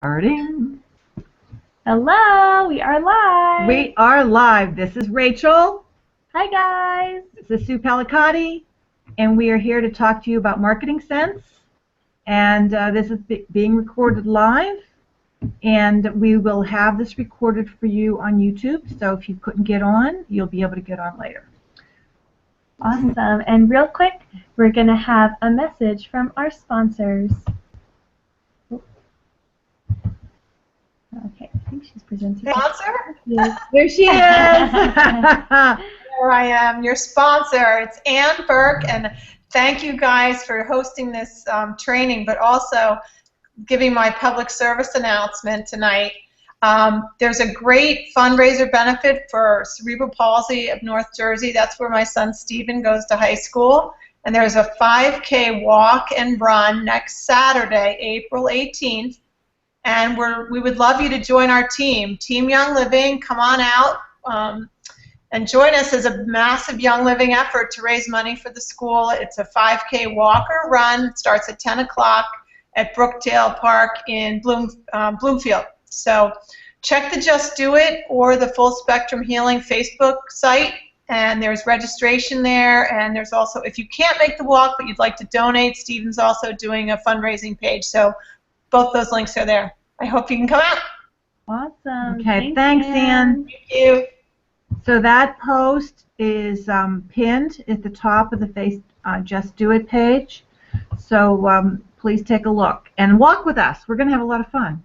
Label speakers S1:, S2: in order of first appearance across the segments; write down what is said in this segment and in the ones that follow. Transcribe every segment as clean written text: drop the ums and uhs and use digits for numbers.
S1: Starting.
S2: Hello, we are live.
S1: We are live. This is Rachel.
S2: Hi guys.
S1: This is Sue Palicotti, and we are here to talk to you about Marketing Sense. And this is being recorded live, and we will have this recorded for you on YouTube. So if you couldn't get on, you'll be able to get on later.
S2: Awesome. And real quick, we're going to have a message from our sponsors. Okay, I think she's presenting.
S3: Sponsor?
S2: Yes.
S1: There she is.
S3: There I am, your sponsor. It's Ann Burke, and thank you guys for hosting this training, but also giving my public service announcement tonight. There's a great fundraiser benefit for cerebral palsy of North Jersey. That's where my son Stephen goes to high school. And there's a 5K walk and run next Saturday, April 18th. And we would love you to join our team, Team Young Living. Come on out and join us as a massive Young Living effort to raise money for the school. It's a 5K walk or run. It starts at 10 o'clock at Brookdale Park in Bloomfield. So check the Just Do It or the Full Spectrum Healing Facebook site, and there's registration there. And there's also, if you can't make the walk but you'd like to donate, Stephen's also doing a fundraising page. So both those links are there. I hope you can come out.
S2: Awesome.
S1: Okay, thanks, Ann.
S3: Thank you.
S1: So that post is pinned at the top of the Just Do It page. So please take a look and walk with us. We're going to have a lot of fun.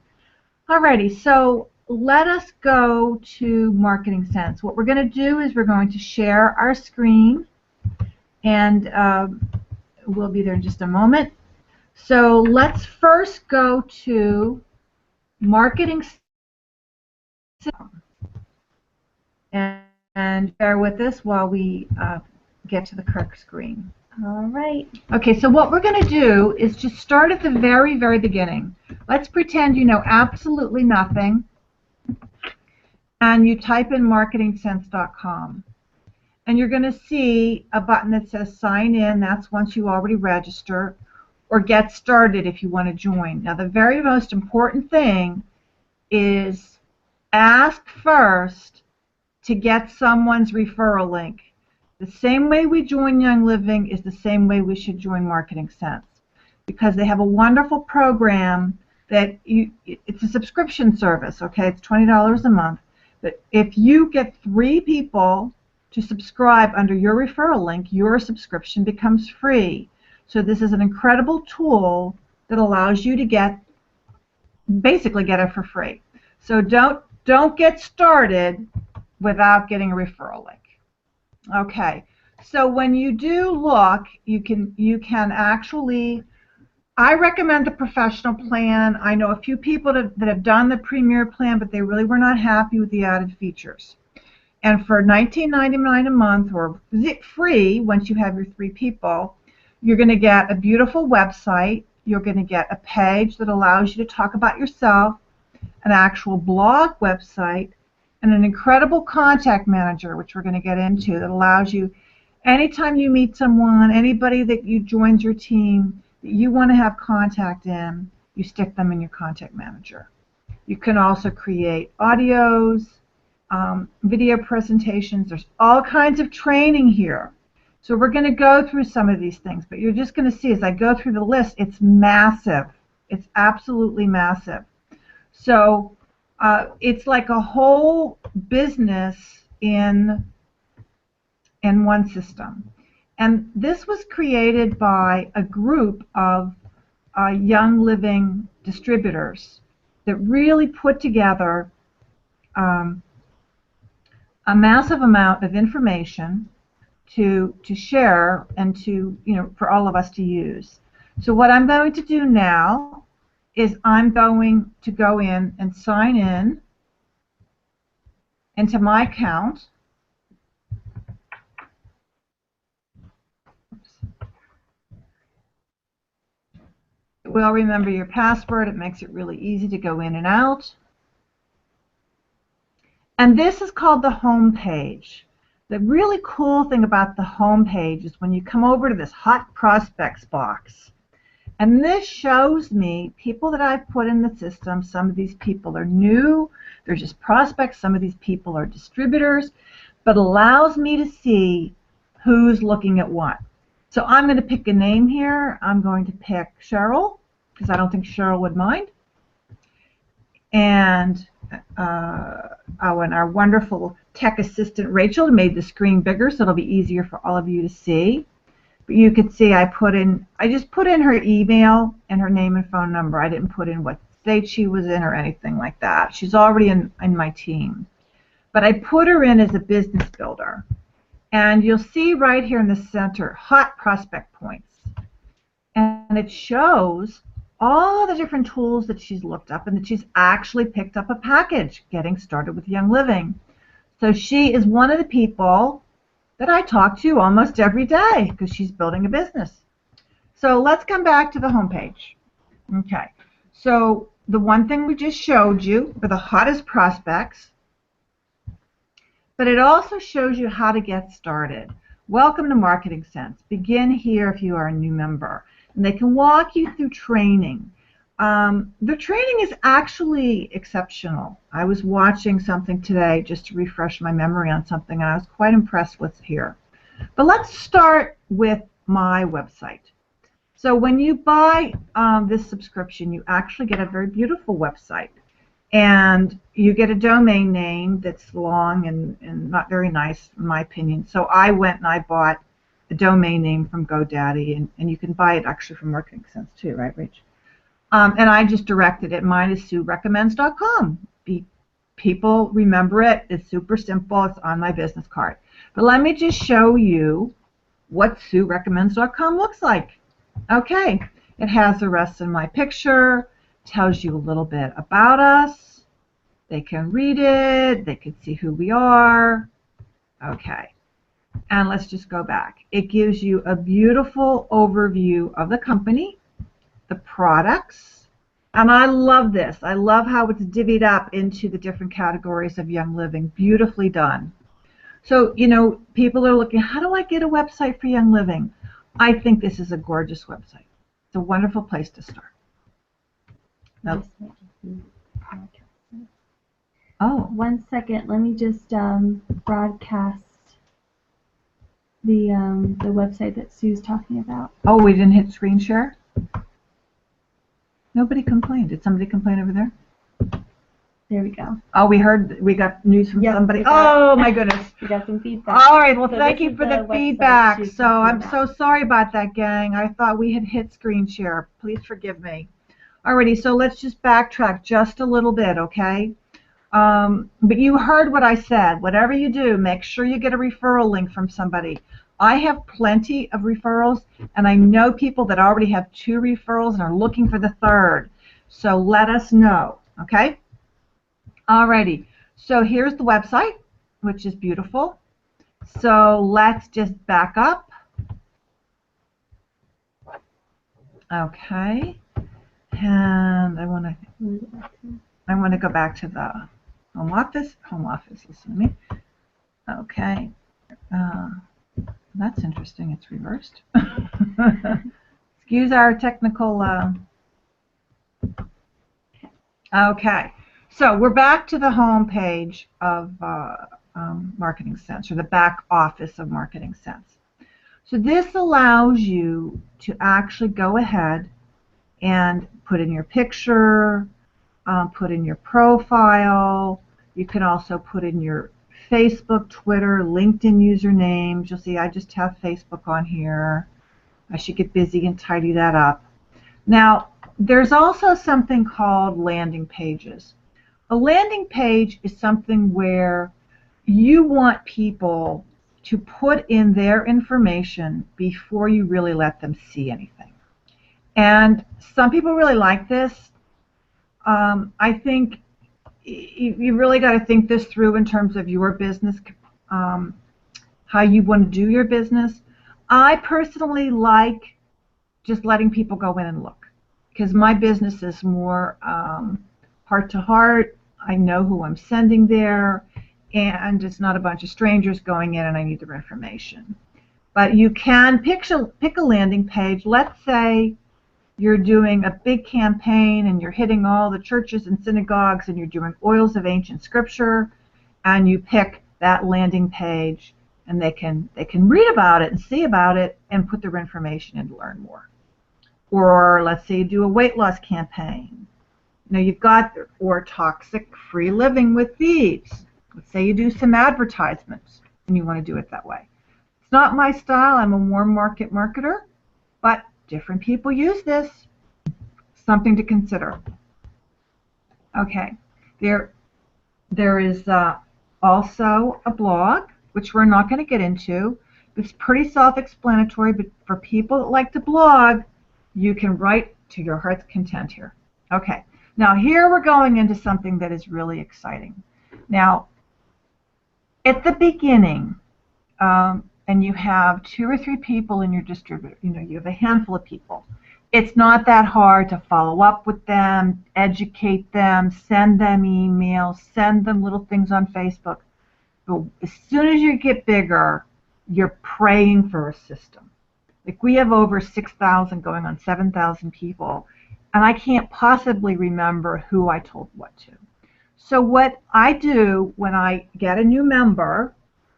S1: Alrighty, so let us go to Marketing Sense. What we're going to do is we're going to share our screen, and we'll be there in just a moment. So let's first go to Marketing Sense, and bear with us while we get to the correct screen.
S2: All right.
S1: Okay, so what we're going to do is just start at the very, very beginning. Let's pretend you know absolutely nothing, and you type in marketingsense.com. And you're going to see a button that says Sign In. That's once you already register, or Get Started if you want to join. Now, the very most important thing is ask first to get someone's referral link. The same way we join Young Living is the same way we should join Marketing Sense, because they have a wonderful program that it's a subscription service, okay? It's $20 a month. But if you get 3 people to subscribe under your referral link, your subscription becomes free. So this is an incredible tool that allows you to basically get it for free. So don't get started without getting a referral link. Okay, so when you do look, you can actually, I recommend the professional plan. I know a few people that have done the premier plan, but they really were not happy with the added features. And for $19.99 a month, or free once you have your 3 people, you're going to get a beautiful website. You're going to get a page that allows you to talk about yourself, an actual blog website, and an incredible contact manager, which we're going to get into, that allows you, anytime you meet someone, anybody that you joins your team that you want to have contact in, you stick them in your contact manager. You can also create audios, video presentations. There's all kinds of training here. So we're going to go through some of these things, but you're just going to see as I go through the list, it's massive. It's absolutely massive. So it's like a whole business in one system. And this was created by a group of Young Living distributors that really put together a massive amount of information to share and for all of us to use. So what I'm going to do now is I'm going to go in and sign in into my account. It will remember your password. It makes it really easy to go in and out. And this is called the home page. The really cool thing about the home page is when you come over to this Hot Prospects box, And this shows me people that I've put in the system. Some of these people are new, they're just prospects. Some of these people are distributors, but allows me to see who's looking at what. So I'm going to pick a name here. I'm going to pick Cheryl, because I don't think Cheryl would mind. And and our wonderful tech assistant Rachel made the screen bigger so it'll be easier for all of you to see. But you can see I just put in her email and her name and phone number. I didn't put in what state she was in or anything like that. She's already in my team. But I put her in as a business builder. And you'll see right here in the center, hot prospect points. And it shows all the different tools that she's looked up and that she's actually picked up a package, Getting Started with Young Living. So she is one of the people that I talk to almost every day because she's building a business. So let's come back to the home page. Okay, so the one thing we just showed you were the hottest prospects, but it also shows you how to get started. Welcome to Marketing Sense. Begin here if you are a new member. And they can walk you through training. The training is actually exceptional. I was watching something today just to refresh my memory on something, and I was quite impressed with here. But let's start with my website. So when you buy this subscription, you actually get a very beautiful website. And you get a domain name that's long and not very nice, in my opinion. So I went and I bought a domain name from GoDaddy, and you can buy it actually from Marketing Sense too, right, Rach? And I just directed it. Mine is SueRecommends.com. People remember it. It's super simple. It's on my business card. But let me just show you what SueRecommends.com looks like. Okay, it has the rest of my picture, tells you a little bit about us. They can read it. They can see who we are. Okay. And let's just go back. It gives you a beautiful overview of the company, the products, and I love this. I love how it's divvied up into the different categories of Young Living. Beautifully done. So, you know, people are looking, how do I get a website for Young Living? I think this is a gorgeous website. It's a wonderful place to start. Now, oh.
S2: 1 second. Let me just broadcast the website that Sue's talking about.
S1: Oh, we didn't hit screen share? Nobody complained. Did somebody complain over there?
S2: There we go.
S1: Oh, we got news from somebody.
S2: Oh,
S1: my goodness.
S2: We got some feedback.
S1: All right, well,
S2: So
S1: thank
S2: this
S1: you
S2: is
S1: for the
S2: the
S1: feedback.
S2: website
S1: So I'm
S2: she's
S1: so sorry about that, gang. I thought we had hit screen share. Please forgive me. Alrighty, so let's just backtrack just a little bit, okay? But you heard what I said. Whatever you do, make sure you get a referral link from somebody. I have plenty of referrals, and I know people that already have 2 referrals and are looking for the 3rd. So let us know, okay? Alrighty, so here's the website, which is beautiful. So let's just back up. Okay, and I want to go back to the home office. Listen to me. Okay. That's interesting. It's reversed. Excuse our technical. Okay. So we're back to the home page of Marketing Sense, or the back office of Marketing Sense. So this allows you to actually go ahead and put in your picture, put in your profile. You can also put in your Facebook, Twitter, LinkedIn usernames. You'll see I just have Facebook on here. I should get busy and tidy that up. Now, there's also something called landing pages. A landing page is something where you want people to put in their information before you really let them see anything. And some people really like this. I think you really got to think this through in terms of your business, how you want to do your business. I personally like just letting people go in and look, because my business is more heart to heart. I know who I'm sending there, and it's not a bunch of strangers going in and I need their information. But you can pick a landing page. Let's say you're doing a big campaign and you're hitting all the churches and synagogues and you're doing oils of ancient scripture, and you pick that landing page, and they can read about it and see about it and put their information in to learn more. Or let's say you do a weight loss campaign. You've got, or toxic free living with thieves. Let's say you do some advertisements and you want to do it that way. It's not my style. I'm a warm market marketer, but different people use this. Something to consider. Okay, there is also a blog, which we're not going to get into. It's pretty self-explanatory, but for people that like to blog, you can write to your heart's content here. Okay, now here we're going into something that is really exciting. Now, at the beginning, and you have 2 or 3 people in your distributor, you have a handful of people. It's not that hard to follow up with them, educate them, send them emails, send them little things on Facebook. But as soon as you get bigger, you're praying for a system. Like, we have over 6,000 going on 7,000 people, and I can't possibly remember who I told what to. So what I do when I get a new member,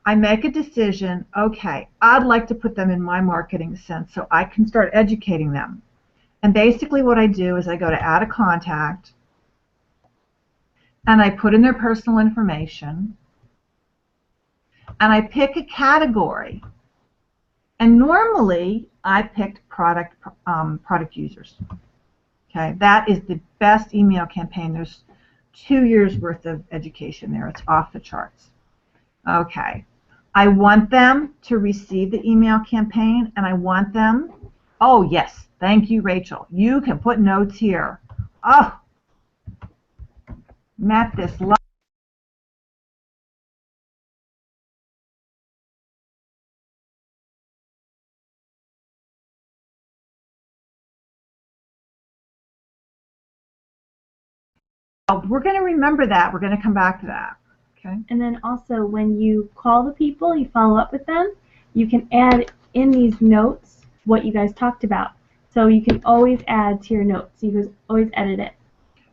S1: I make a decision, okay, I'd like to put them in my marketing sense so I can start educating them. And basically what I do is I go to add a contact, and I put in their personal information, and I pick a category. And normally I picked product users. Okay, that is the best email campaign. There's 2 years worth of education there. It's off the charts. Okay, I want them to receive the email campaign, and I want them, oh yes, thank you, Rachel. You can put notes here. Oh, met this. We're going to remember that. We're going to come back to that. Okay.
S2: And then also, when you call the people, you follow up with them, you can add in these notes what you guys talked about. So you can always add to your notes. You can always edit it.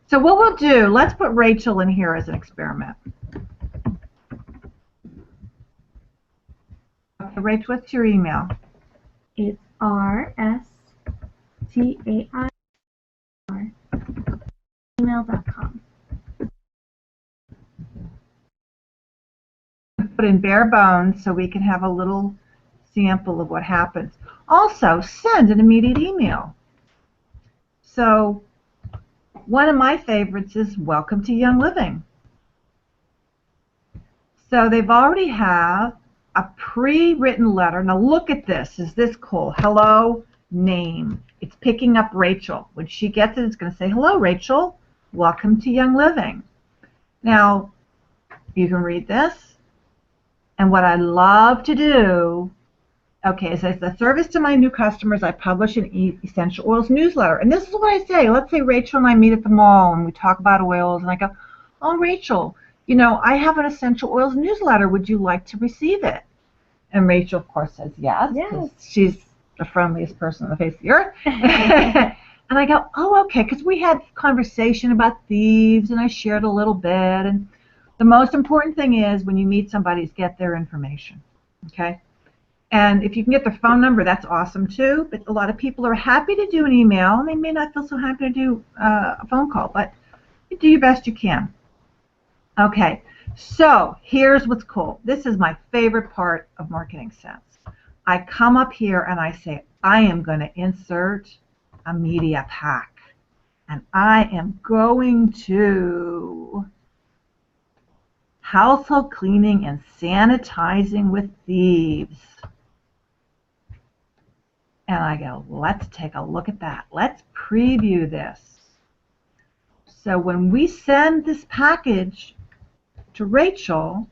S1: So what we'll do, let's put Rachel in here as an experiment. Okay, Rachel, what's your email?
S2: It's rstai@email.com.
S1: Put in bare bones so we can have a little sample of what happens. Also, send an immediate email. So one of my favorites is Welcome to Young Living. So they've already have a pre-written letter. Now look at this. Is this cool? Hello, name. It's picking up Rachel. When she gets it, it's going to say, hello, Rachel. Welcome to Young Living. Now, you can read this. And what I love to do, okay, is as a service to my new customers, I publish an Essential Oils newsletter. And this is what I say. Let's say Rachel and I meet at the mall and we talk about oils, and I go, oh, Rachel, I have an Essential Oils newsletter. Would you like to receive it? And Rachel, of course, says yes.
S2: Yes.
S1: She's the friendliest person on the face of the earth. And I go, oh, okay, because we had conversation about thieves, and I shared a little bit. And the most important thing is when you meet somebody is get their information, okay? And if you can get their phone number, that's awesome too. But a lot of people are happy to do an email, and they may not feel so happy to do a phone call, but you do your best you can. Okay, so here's what's cool. This is my favorite part of Marketing Sense. I come up here and I say, I am going to insert a media pack. And I am going to household cleaning and sanitizing with thieves. And I go, let's take a look at that. Let's preview this. So when we send this package to Rachel,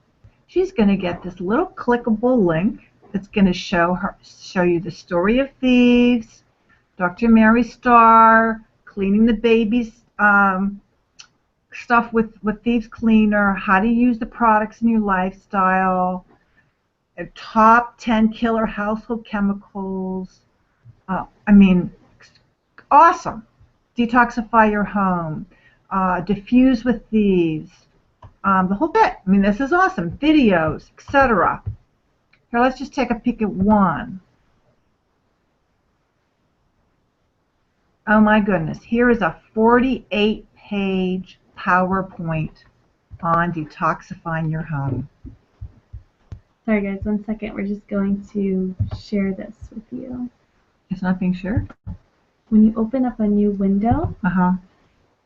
S1: she's going to get this little clickable link that's going to show you the story of thieves, Dr. Mary Starr, cleaning the baby's stuff with Thieves Cleaner, how to use the products in your lifestyle, top 10 killer household chemicals. awesome. Detoxify your home, diffuse with thieves, the whole bit. I mean, this is awesome. Videos, etc. Here, let's just take a peek at one. Oh my goodness, here is a 48-page PowerPoint on detoxifying your home.
S2: Sorry guys, 1 second. We're just going to share this with you.
S1: It's not being shared?
S2: When you open up a new window,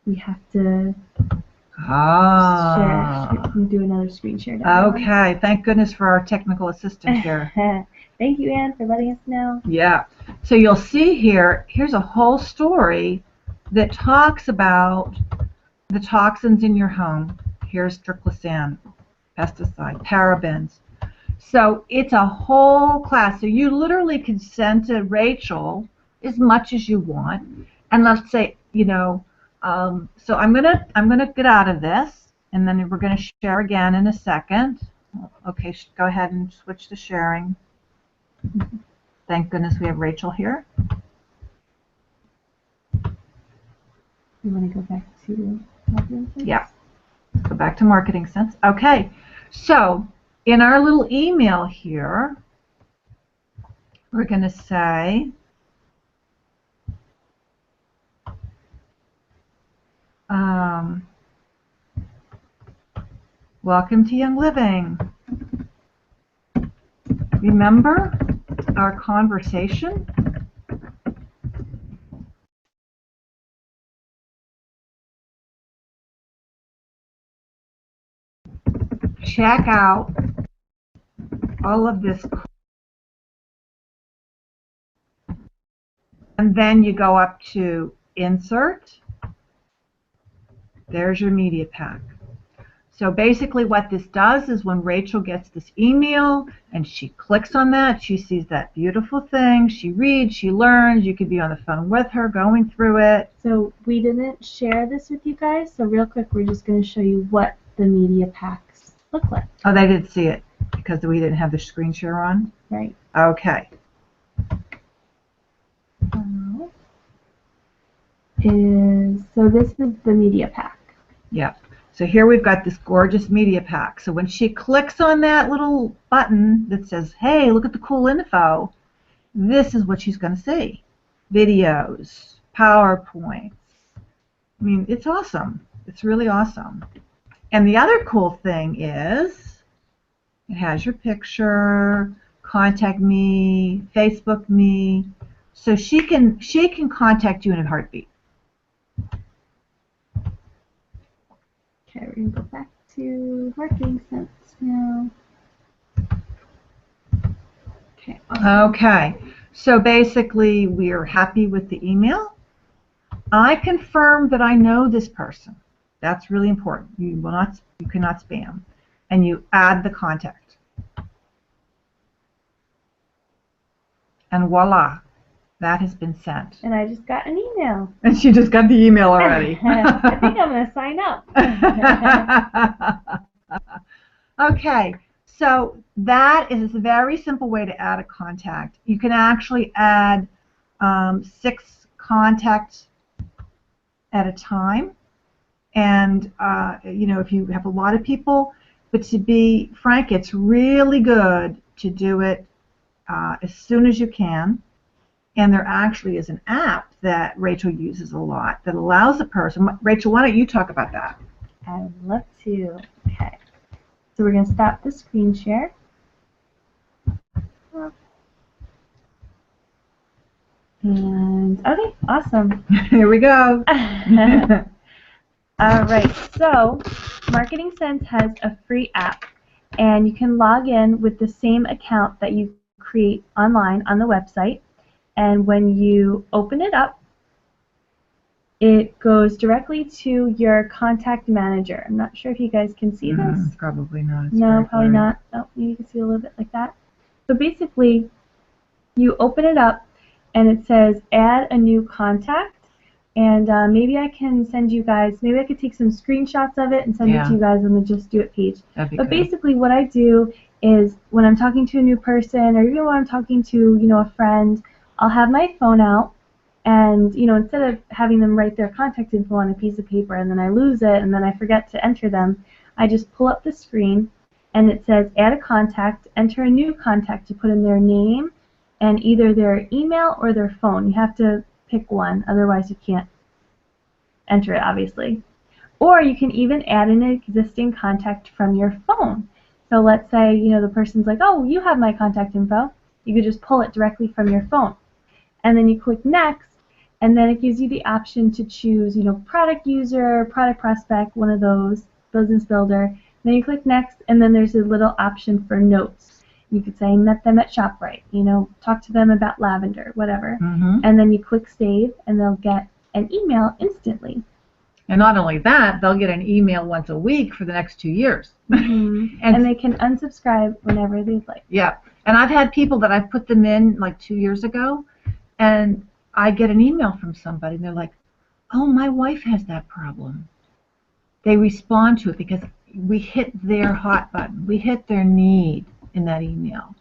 S2: we have to share. Do another screen share.
S1: Okay, thank goodness for our technical assistant here.
S2: Thank you, Anne, for letting us know.
S1: Yeah. So you'll see here, here's a whole story that talks about the toxins in your home. Here's triclosan, pesticide, parabens. So it's a whole class. So you literally can send to Rachel as much as you want. And let's say, you know, so I'm gonna get out of this, and then we're gonna share again in a second. Okay, go ahead and switch to sharing. Thank goodness we have Rachel here.
S2: You want to go back to Marketing Sense?
S1: Yeah. Go back to Marketing Sense. Okay. So in our little email here, we're going to say, welcome to Young Living. Remember our conversation? Check out all of this, and then you go up to Insert. There's your media pack. So basically what this does is when Rachel gets this email and she clicks on that, she sees that beautiful thing, she reads, she learns, you could be on the phone with her going through it.
S2: So we didn't share this with you guys, so real quick we're just going to show you what the media packs look like.
S1: Oh, they didn't see it because we didn't have the screen share on?
S2: Right.
S1: Okay.
S2: So this is the media pack.
S1: Yep. So here we've got this gorgeous media pack. So when she clicks on that little button that says, hey, look at the cool info, this is what she's going to see. Videos, PowerPoints. I mean, it's awesome. It's really awesome. And the other cool thing is it has your picture, contact me, Facebook me. So she can contact you in a heartbeat.
S2: Okay, we're going to go back to Marketing Sense now. Okay. Awesome.
S1: Okay. So basically, we're happy with the email. I confirm that I know this person. That's really important. You cannot spam. And you add the contact. And voila, that has been sent.
S2: And I just got an email.
S1: And she just got the email already.
S2: I think I'm going to sign up.
S1: Okay, so that is a very simple way to add a contact. You can actually add 6 contacts at a time. And, you know, if you have a lot of people, but to be frank, it's really good to do it as soon as you can. And there actually is an app that Rachel uses a lot that allows a person. Rachel, why don't you talk about that?
S2: I would love to. Okay. So we're going to stop the screen share. And, okay, awesome.
S1: Here we go.
S2: All right, so Marketing Sense has a free app, and you can log in with the same account that you create online on the website. And when you open it up, it goes directly to your contact manager. I'm not sure if you guys can see this.
S1: Probably not. It's
S2: No, probably
S1: blurry.
S2: not. Oh, maybe you can see a little bit like that. So basically, you open it up, and it says add a new contact. And maybe I can send you guys, maybe I could take some screenshots of it and send it to you guys on the Just Do It page.
S1: That'd be
S2: But
S1: good.
S2: basically what I do is when I'm talking to a new person, or even when I'm talking to, you know, a friend, I'll have my phone out And, instead of having them write their contact info on a piece of paper and then I lose it and then I forget to enter them, I just pull up the screen and it says add a contact, enter a new contact to put in their name and either their email or their phone. You have to pick one, otherwise you can't enter it, obviously. Or you can even add an existing contact from your phone. So let's say, the person's like, oh, you have my contact info. You could just pull it directly from your phone. And then you click next, and then it gives you the option to choose, product user, product prospect, one of those, business builder. Then you click next, and then there's a little option for notes. You could say, met them at ShopRite, talk to them about lavender, whatever. And then you click save, and they'll get an email instantly.
S1: And not only that, they'll get an email once a week for the next 2 years.
S2: And they can unsubscribe whenever they'd like.
S1: Yeah. And I've had people that I've put them in like 2 years ago, and I get an email from somebody, and they're like, oh, my wife has that problem. They respond to it because we hit their hot button. We hit their need in that email.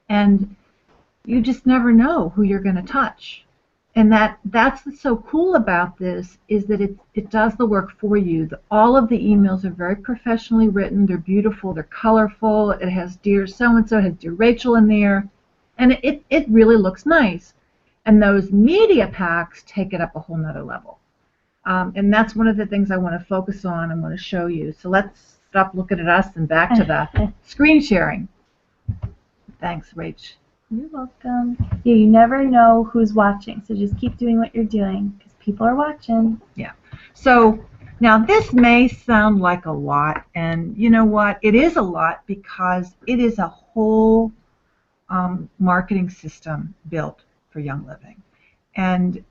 S1: And you just never know who you're going to touch. And that's what's so cool about this, is that it does the work for you. All of the emails are very professionally written. They're beautiful. They're colorful. It has dear so-and-so, it has dear Rachel in there. And it really looks nice. And those media packs take it up a whole nother level. And that's one of the things I want to focus on and want to show you. So let's stop looking at us and back to the screen sharing. Thanks, Rach.
S2: You're welcome. Yeah, you never know who's watching, so just keep doing what you're doing because people are watching.
S1: Yeah. So now this may sound like a lot, and you know what? It is a lot because it is a whole marketing system built for Young Living. And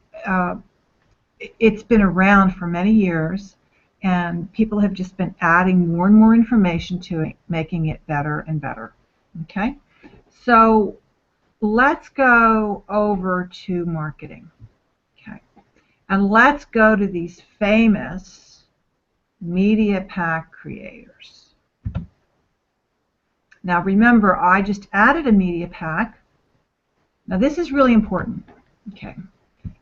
S1: it's been around for many years, and people have just been adding more and more information to it, making it better and better. Okay? So let's go over to marketing. Okay. And let's go to these famous media pack creators. Now remember, I just added a media pack. Now this is really important. Okay.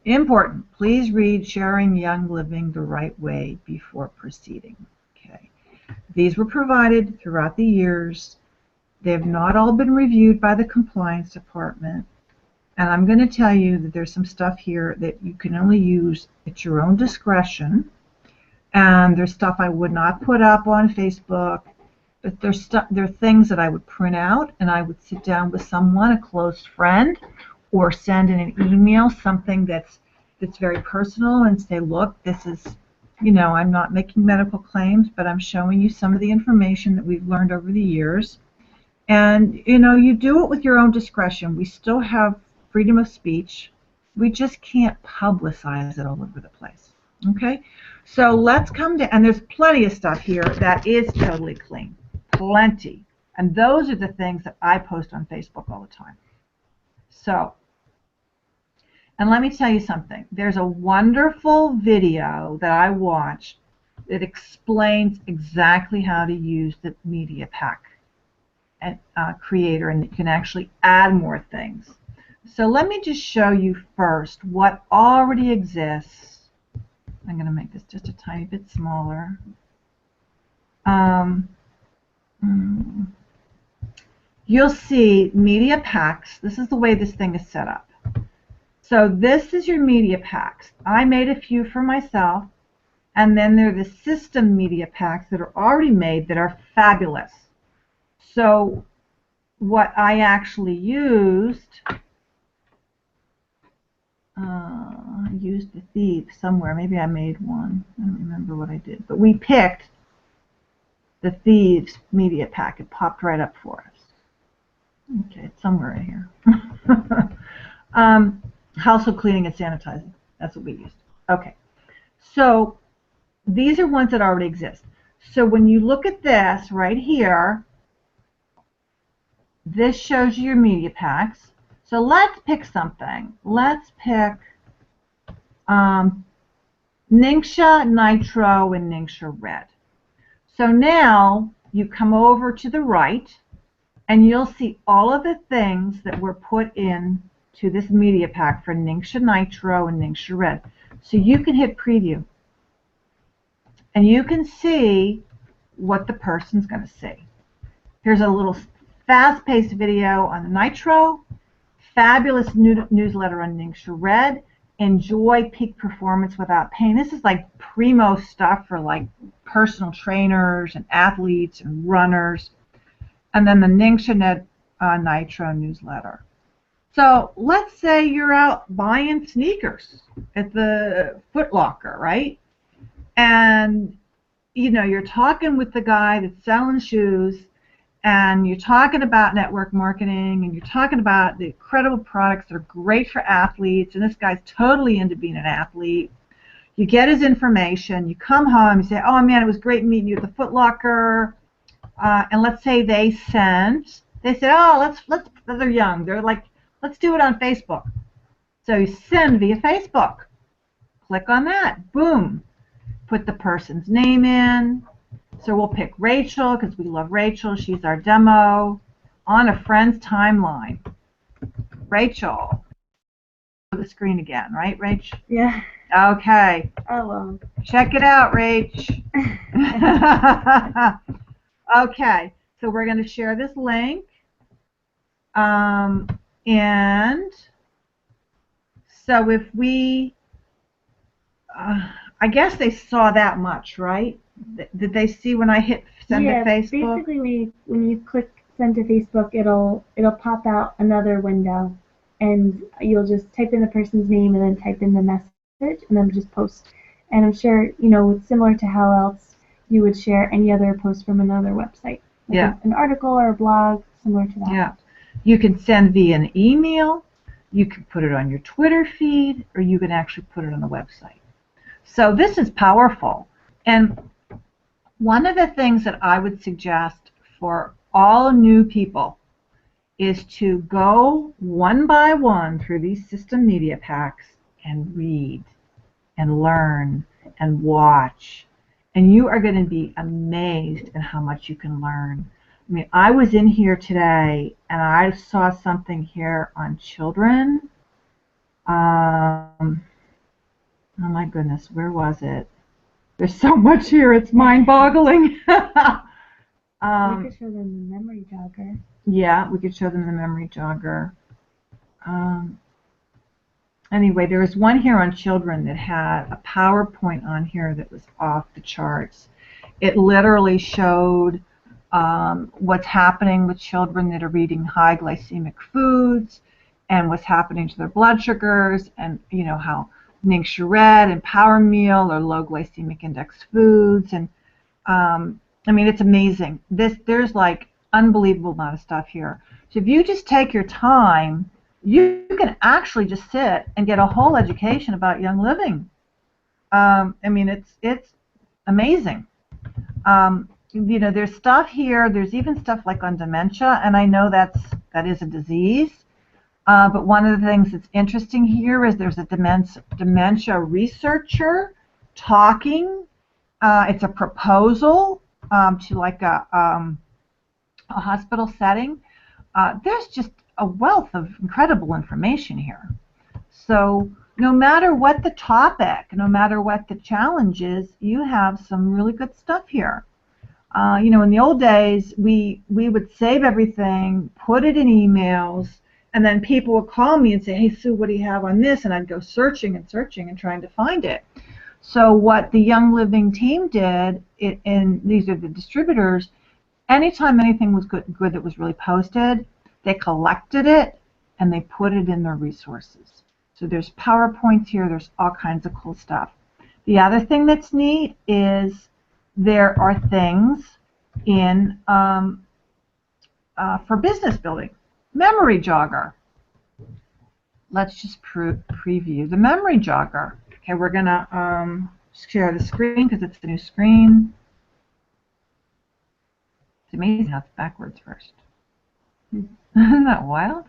S1: Important. Please read Sharing Young Living the Right Way before proceeding. Okay. These were provided throughout the years. They have not all been reviewed by the compliance department. And I'm going to tell you that there's some stuff here that you can only use at your own discretion. And there's stuff I would not put up on Facebook. But there are things that I would print out, and I would sit down with someone, a close friend, or send in an email something that's very personal and say, look, this is, I'm not making medical claims, but I'm showing you some of the information that we've learned over the years. And, you do it with your own discretion. We still have freedom of speech. We just can't publicize it all over the place. Okay? So let's come to, and there's plenty of stuff here that is totally clean. Plenty. And those are the things that I post on Facebook all the time. So, and let me tell you something. There's a wonderful video that I watched that explains exactly how to use the media pack and creator, and you can actually add more things. So let me just show you first what already exists. I'm going to make this just a tiny bit smaller. You'll see media packs. This is the way this thing is set up. So this is your media packs. I made a few for myself, and then there are the system media packs that are already made that are fabulous. So what I actually used, I used the thief somewhere. Maybe I made one. I don't remember what I did. But we picked the Thieves media pack. It popped right up for us. Okay, it's somewhere in here. Household cleaning and sanitizing. That's what we used. Okay. So these are ones that already exist. So when you look at this right here, this shows you your media packs. So let's pick something. Let's pick Ningxia Nitro and Ningxia Red. So now you come over to the right, and you'll see all of the things that were put in to this media pack for Ningxia Nitro and Ningxia Red. So you can hit preview. And you can see what the person's going to see. Here's a little fast-paced video on the Nitro, fabulous newsletter on Ningxia Red, enjoy peak performance without pain. This is like primo stuff for like personal trainers and athletes and runners. And then the Ningxia Nitro newsletter. So let's say you're out buying sneakers at the Foot Locker, right? And you know, you're talking with the guy that's selling shoes, and you're talking about network marketing, and you're talking about the incredible products that are great for athletes, and this guy's totally into being an athlete. You get his information, you come home, you say, oh man, it was great meeting you at the Foot Locker, and let's say they said, oh, they're young, they're like, let's do it on Facebook. So you send via Facebook. Click on that, boom. Put the person's name in. So we'll pick Rachel because we love Rachel. She's our demo. On a friend's timeline. Rachel. The screen again, right, Rach?
S2: Yeah.
S1: Okay.
S2: Oh, well.
S1: Check it out, Rach. Okay. So we're going to share this link. And so if we... I guess they saw that much, right? Did they see when I hit send to Facebook?
S2: Yeah, basically when you click send to Facebook, it'll pop out another window, and you'll just type in the person's name and then type in the message and then just post. And I'm sure, you know, it's similar to how else you would share any other post from another website. Like
S1: yeah.
S2: An article or a blog, similar to that.
S1: Yeah. You can send via an email, you can put it on your Twitter feed, or you can actually put it on the website. So this is powerful. And one of the things that I would suggest for all new people is to go one by one through these system media packs and read and learn and watch. And you are going to be amazed at how much you can learn. I mean, I was in here today and I saw something here on children. Oh my goodness, where was it? There's so much here, it's mind-boggling.
S2: We could show them the memory jogger.
S1: Yeah, we could show them the memory jogger. Anyway, there was one here on children that had a PowerPoint on here that was off the charts. It literally showed what's happening with children that are eating high glycemic foods and what's happening to their blood sugars, and you know how Ningxia Red and Power Meal are low glycemic index foods, and I mean, it's amazing. There's like unbelievable amount of stuff here. So if you just take your time, you can actually just sit and get a whole education about Young Living. I mean, it's amazing. You know, there's stuff here. There's even stuff like on dementia, and I know that is a disease. But one of the things that's interesting here is there's a dementia researcher talking. It's a proposal to like a hospital setting. There's just a wealth of incredible information here. So no matter what the topic, no matter what the challenge is, you have some really good stuff here. You know, in the old days, we would save everything, put it in emails, and then people would call me and say, hey, Sue, what do you have on this? And I'd go searching and searching and trying to find it. So what the Young Living team did, and these are the distributors, anytime anything was good that was really posted, they collected it and they put it in their resources. So there's PowerPoints here, there's all kinds of cool stuff. The other thing that's neat is there are things in for business building. Memory jogger. Let's just preview the memory jogger. Okay, we're gonna share the screen because it's the new screen. It's amazing how it's backwards first. Isn't that wild?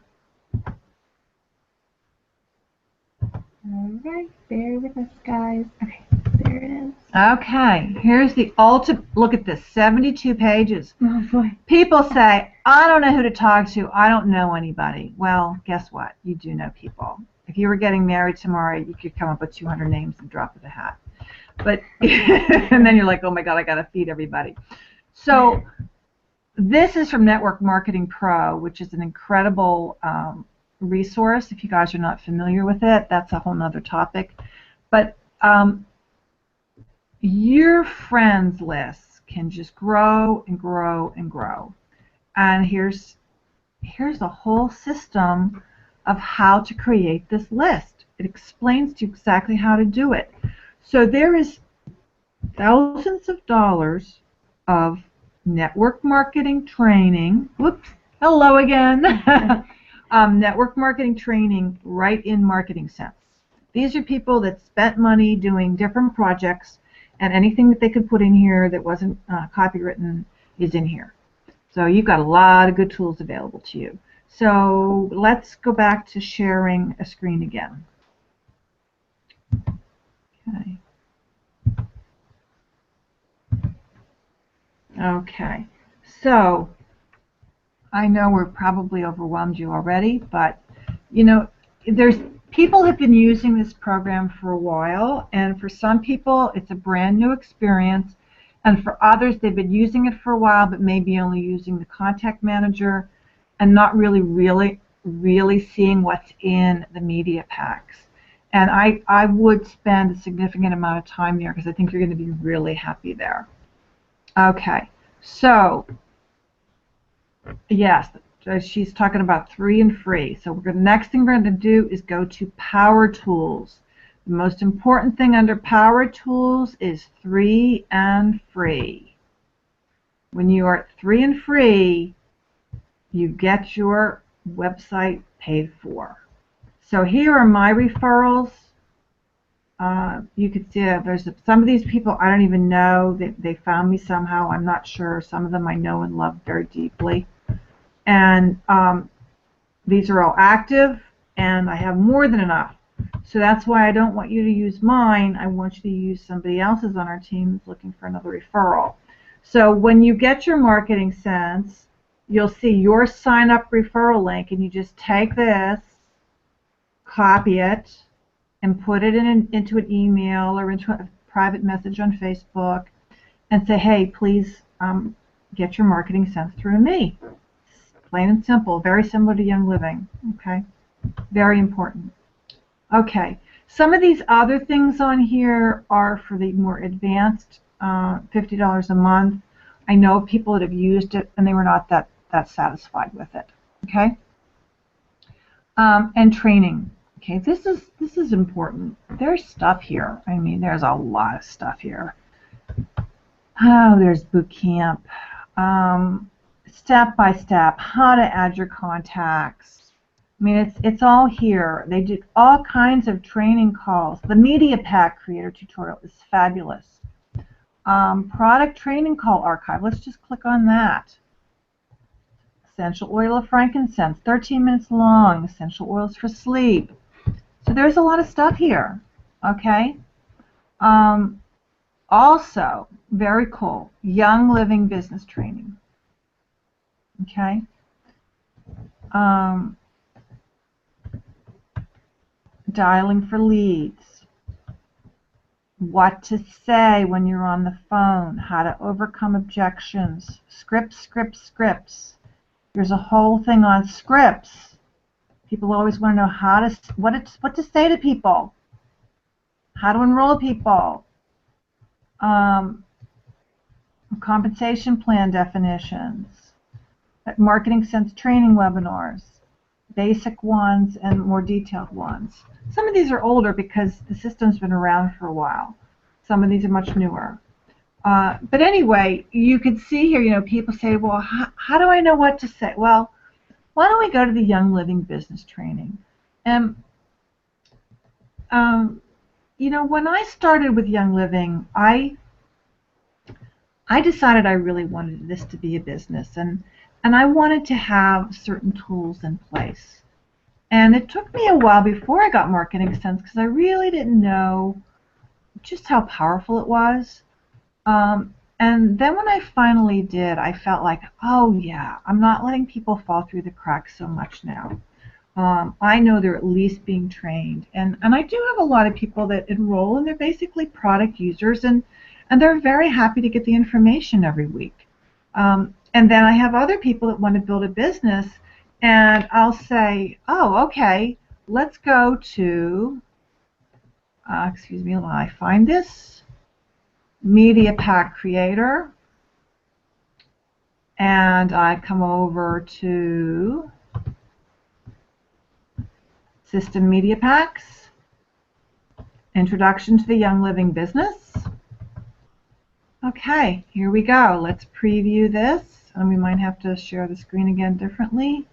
S2: Alright, bear with us, guys. Okay, there Here it is.
S1: Okay, here's the ultimate. Look at this, 72 pages.
S2: Oh boy.
S1: People say, I don't know who to talk to. I don't know anybody. Well, guess what? You do know people. If you were getting married tomorrow, you could come up with 200 names and drop of a hat. But and then you're like, oh my God, I got to feed everybody. So this is from Network Marketing Pro, which is an incredible resource. If you guys are not familiar with it, that's a whole nother topic. But your friends lists can just grow and grow and grow. And here's a whole system of how to create this list. It explains to you exactly how to do it. So there is thousands of dollars of network marketing training. Whoops, hello again. Network marketing training right in Marketing Sense. These are people that spent money doing different projects, and anything that they could put in here that wasn't copywritten is in here. So you've got a lot of good tools available to you. So let's go back to sharing a screen again. Okay. Okay. So I know we're probably overwhelmed you already, but you know, there's people have been using this program for a while, and for some people it's a brand new experience, and for others they've been using it for a while but maybe only using the contact manager and not really seeing what's in the media packs. And I would spend a significant amount of time there because I think you're going to be really happy there. Okay, so yes, she's talking about 3 and free. So the next thing we're going to do is go to Power Tools. The most important thing under Power Tools is 3 and free. When you are at 3 and free, you get your website paid for. So here are my referrals. You can see there's some of these people I don't even know. They found me somehow. I'm not sure. Some of them I know and love very deeply. And these are all active, and I have more than enough. So that's why I don't want you to use mine. I want you to use somebody else's on our team who's looking for another referral. So when you get your Marketing Sense, you'll see your sign-up referral link, and you just take this, copy it, and put it into an email or into a private message on Facebook, and say, hey, please get your Marketing Sense through me. Plain and simple, very similar to Young Living. Okay, very important. Okay, some of these other things on here are for the more advanced, $50 a month. I know people that have used it and they were not that satisfied with it. Okay, and training. Okay, this is important. There's stuff here. I mean, there's a lot of stuff here. Oh, there's boot camp. Step by step, how to add your contacts. I mean, it's all here. They did all kinds of training calls. The Media Pack Creator tutorial is fabulous. Product Training Call Archive. Let's just click on that. Essential Oil of Frankincense, 13 minutes long. Essential Oils for Sleep. So there's a lot of stuff here. Okay. Also, very cool, Young Living Business Training. Okay. Dialing for leads. What to say when you're on the phone. How to overcome objections. Scripts. There's a whole thing on scripts. People always want to know what to say to people. How to enroll people. Compensation plan definitions. Marketing Sense training webinars. Basic ones and more detailed ones. Some of these are older because the system's been around for a while. Some of these are much newer. But anyway, you can see here, you know, people say, well, how do I know what to say? Well, why don't we go to the Young Living Business Training? You know, when I started with Young Living, I decided I really wanted this to be a business, and I wanted to have certain tools in place. And it took me a while before I got Marketing Sense because I really didn't know just how powerful it was. And then when I finally did, I felt like, oh yeah, I'm not letting people fall through the cracks so much now. I know they're at least being trained. And I do have a lot of people that enroll, and they're basically product users, and they're very happy to get the information every week. And then I have other people that want to build a business, and I'll say, oh, okay, let's go to, excuse me while I find this, Media Pack Creator, and I come over to System Media Packs, Introduction to the Young Living Business. Okay, here we go. Let's preview this, and we might have to share the screen again differently.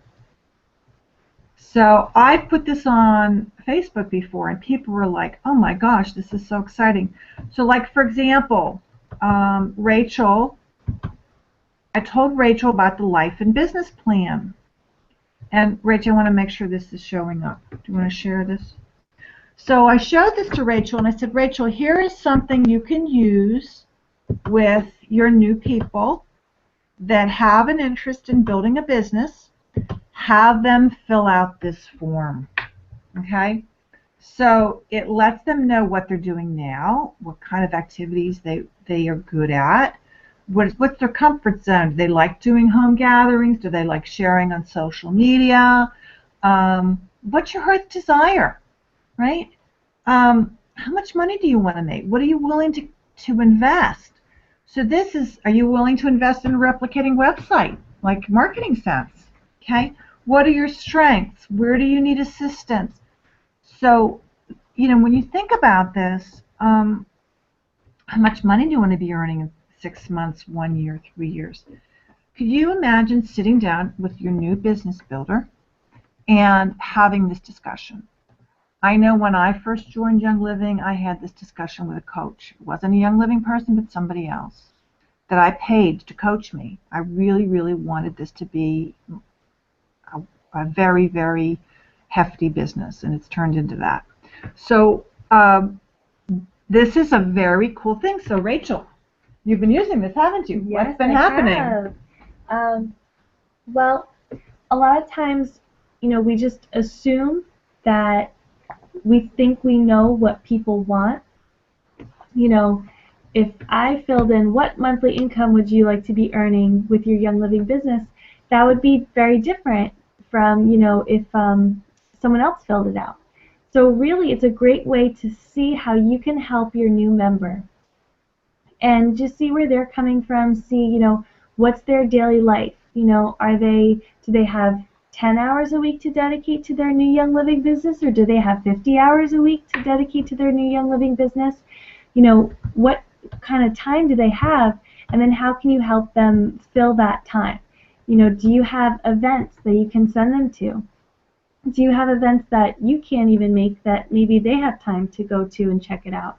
S1: So I put this on Facebook before, and people were like, oh my gosh, this is so exciting. So like, for example, Rachel, I told Rachel about the life and business plan. And Rachel, I want to make sure this is showing up. Do you want to share this? So I showed this to Rachel, and I said, Rachel, here is something you can use with your new people that have an interest in building a business. Have them fill out this form. Okay? So it lets them know what they're doing now, what kind of activities they are good at. What's their comfort zone? Do they like doing home gatherings? Do they like sharing on social media? What's your heart's desire, right? How much money do you want to make? What are you willing to invest? So this is, are you willing to invest in a replicating website, like Marketing Sense? Okay. What are your strengths? Where do you need assistance? So, you know, when you think about this, how much money do you want to be earning in 6 months, 1 year, 3 years? Could you imagine sitting down with your new business builder and having this discussion? I know when I first joined Young Living, I had this discussion with a coach. It wasn't a Young Living person, but somebody else that I paid to coach me. I really, really wanted this to be a very, very hefty business, and it's turned into that. So this is a very cool thing. So Rachel, you've been using this, haven't you?
S2: Yes,
S1: What's been happening?
S2: Have. Well, a lot of times, you know, we just assume that we think we know what people want. You know, if I filled in what monthly income would you like to be earning with your Young Living business, that would be very different from, you know, if someone else filled it out. So really, it's a great way to see how you can help your new member and just see where they're coming from, see, you know, what's their daily life. You know, do they have 10 hours a week to dedicate to their new Young Living business, or do they have 50 hours a week to dedicate to their new Young Living business? You know, what kind of time do they have, and then how can you help them fill that time? You know, do you have events that you can send them to? Do you have events that you can't even make that maybe they have time to go to and check it out?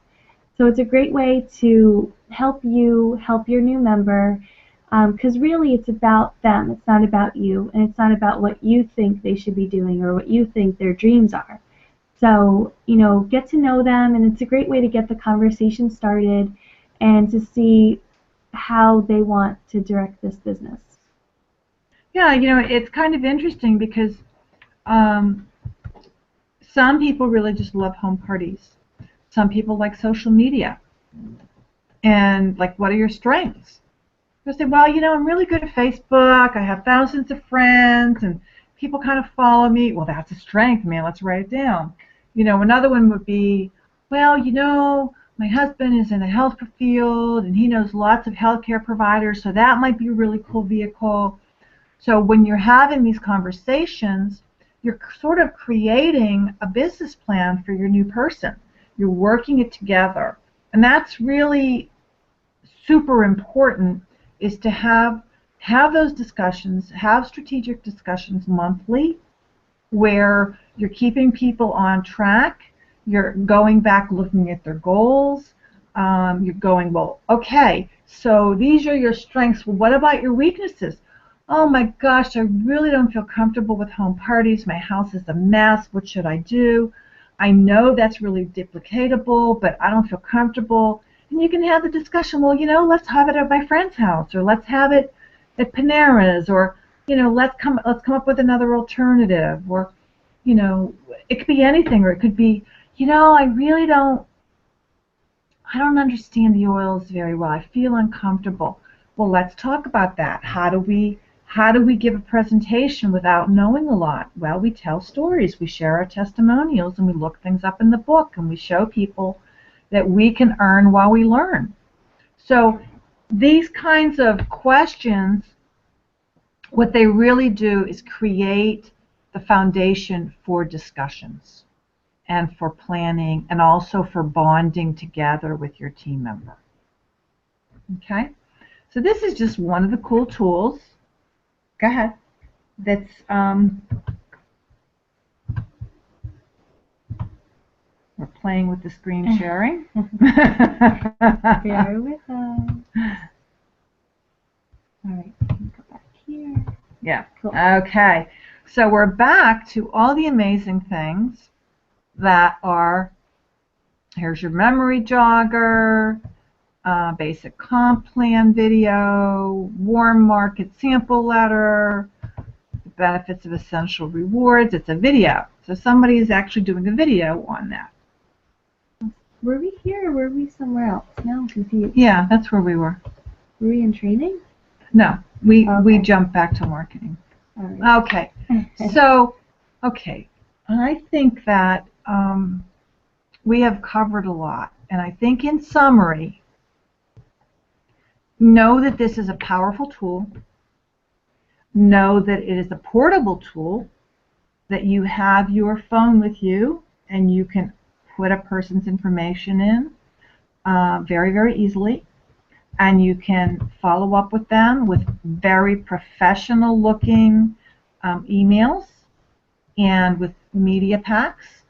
S2: So it's a great way to help you help your new member, because really it's about them. It's not about you, and it's not about what you think they should be doing or what you think their dreams are. So, you know, get to know them, and it's a great way to get the conversation started and to see how they want to direct this business.
S1: Yeah, you know, it's kind of interesting because some people really just love home parties. Some people like social media. And like, what are your strengths? They'll say, well, you know, I'm really good at Facebook. I have thousands of friends, and people kind of follow me. Well, that's a strength, man. Let's write it down. You know, another one would be, well, you know, my husband is in the health field, and he knows lots of healthcare providers, so that might be a really cool vehicle. So when you're having these conversations, you're sort of creating a business plan for your new person. You're working it together. And that's really super important, is to have those discussions, have strategic discussions monthly where you're keeping people on track, you're going back looking at their goals, you're going, well, okay, so these are your strengths. Well, what about your weaknesses? Oh my gosh, I really don't feel comfortable with home parties. My house is a mess. What should I do? I know that's really duplicatable, but I don't feel comfortable. And you can have the discussion, well, let's have it at my friend's house, or let's have it at Panera's, or, let's come up with another alternative, or, it could be anything, or it could be, I don't understand the oils very well. I feel uncomfortable. Well, let's talk about that. How do we give a presentation without knowing a lot? Well, we tell stories, we share our testimonials, and we look things up in the book, and we show people that we can earn while we learn. So these kinds of questions, what they really do is create the foundation for discussions and for planning, and also for bonding together with your team member. Okay? So this is just one of the cool tools. Go ahead. That's we're playing with the screen sharing.
S2: Bear with us. All right, we can go back here.
S1: Yeah.
S2: Cool.
S1: Okay. So we're back to all the amazing things that are, here's your memory jogger, basic comp plan video, warm market sample letter, the benefits of essential rewards. It's a video. So somebody is actually doing a video on that.
S2: Were we here or were we somewhere else? Now I'm confused.
S1: Yeah, that's where we were.
S2: Were we in training?
S1: No, we
S2: Okay.
S1: jumped back to marketing.
S2: All right.
S1: Okay. So, okay. I think that we have covered a lot. And I think in summary, know that this is a powerful tool. Know that it is a portable tool, that you have your phone with you and you can put a person's information in very, very easily. And you can follow up with them with very professional looking emails and with media packs.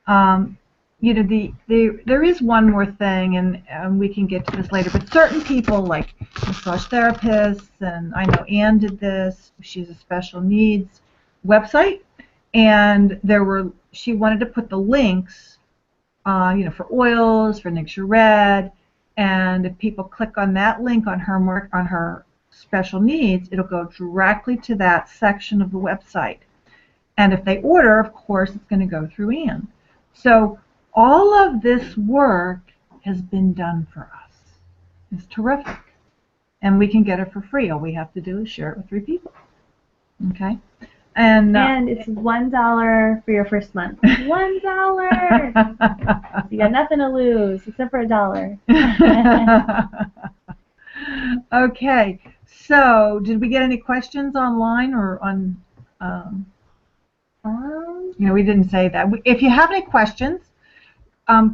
S1: There is one more thing, and we can get to this later, but certain people, like massage therapists, and I know Anne did this, she's a special needs website, and she wanted to put the links, for oils, for Nixure Red, and if people click on that link on her special needs, it'll go directly to that section of the website. And if they order, of course, it's going to go through Anne. So all of this work has been done for us. It's terrific. And we can get it for free. All we have to do is share it with 3 people. Okay? And
S2: it's $1 for your first month. $1! So you got nothing to lose except for $1.
S1: Okay. So did we get any questions online or on... we didn't say that. If you have any questions,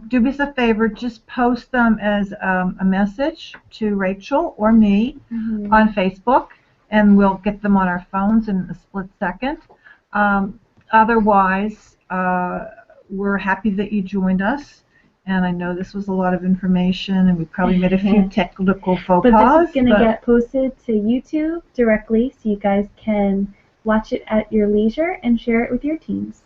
S1: do us a favor, just post them as a message to Rachel or me on Facebook, and we'll get them on our phones in a split second. Otherwise, we're happy that you joined us, and I know this was a lot of information, and we probably made a few technical faux pas.
S2: But this is going to get posted to YouTube directly, so you guys can watch it at your leisure and share it with your teams.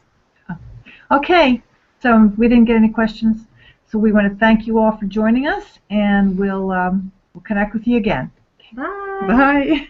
S1: Okay, so we didn't get any questions, so we want to thank you all for joining us, and we'll connect with you again.
S2: Bye.
S1: Bye.